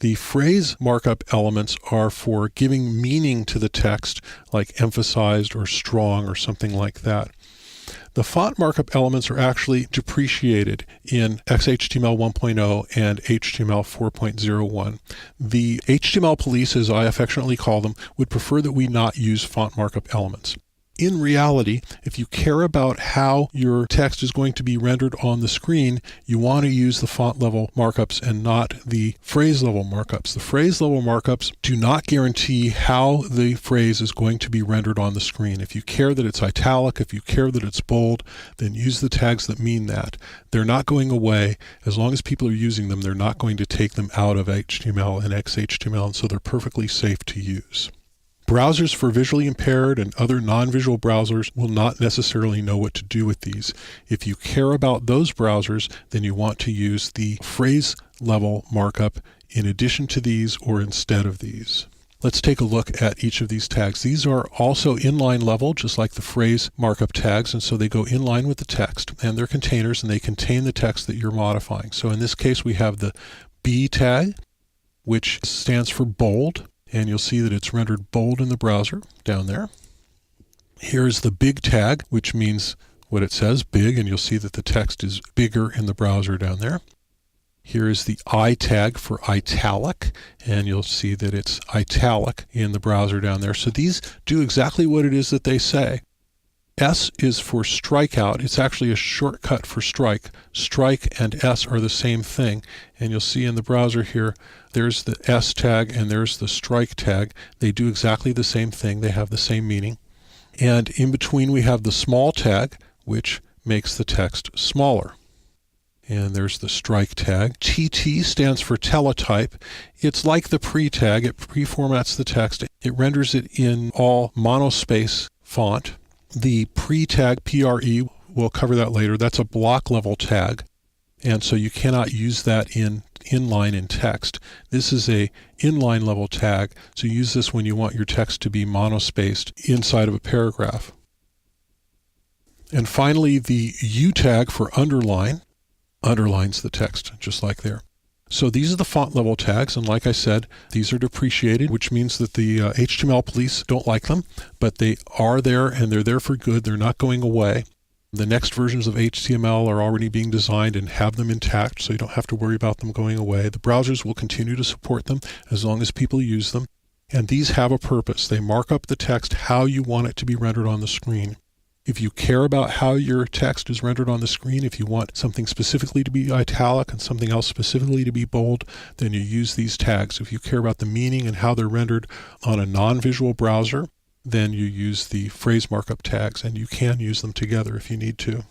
The phrase markup elements are for giving meaning to the text, like emphasized or strong or something like that. The font markup elements are actually depreciated in XHTML 1.0 and HTML 4.01. The HTML police, as I affectionately call them, would prefer that we not use font markup elements. In reality, if you care about how your text is going to be rendered on the screen, you want to use the font level markups and not the phrase level markups. The phrase level markups do not guarantee how the phrase is going to be rendered on the screen. If you care that it's italic, if you care that it's bold, then use the tags that mean that. They're not going away. As long as people are using them, they're not going to take them out of HTML and XHTML, and so they're perfectly safe to use. Browsers for visually impaired and other non-visual browsers will not necessarily know what to do with these. If you care about those browsers, then you want to use the phrase level markup in addition to these or instead of these. Let's take a look at each of these tags. These are also inline level, just like the phrase markup tags, and so they go in line with the text, and they're containers, and they contain the text that you're modifying. So in this case, we have the B tag, which stands for bold. And you'll see that it's rendered bold in the browser down there. Here's the big tag, which means what it says, big, and you'll see that the text is bigger in the browser down there. Here is the I tag for italic, and you'll see that it's italic in the browser down there. So these do exactly what it is that they say. S is for strikeout. It's actually a shortcut for strike. Strike and S are the same thing. And you'll see in the browser here, there's the S tag and there's the strike tag. They do exactly the same thing. They have the same meaning. And in between we have the small tag, which makes the text smaller. And there's the strike tag. TT stands for teletype. It's like the pre tag. It pre-formats the text. It renders it in all monospace font. The pre tag, PRE, we'll cover that later. That's a block level tag. And so you cannot use that inline in text. This is a inline level tag. So use this when you want your text to be monospaced inside of a paragraph. And finally, the U tag for underline underlines the text, just like there. So these are the font level tags, and like I said, these are depreciated, which means that the HTML police don't like them, but they are there and they're there for good. They're not going away. The next versions of HTML are already being designed and have them intact, so you don't have to worry about them going away. The browsers will continue to support them as long as people use them. And these have a purpose. They mark up the text how you want it to be rendered on the screen. If you care about how your text is rendered on the screen, if you want something specifically to be italic and something else specifically to be bold, then you use these tags. If you care about the meaning and how they're rendered on a non-visual browser, then you use the phrase markup tags, and you can use them together if you need to.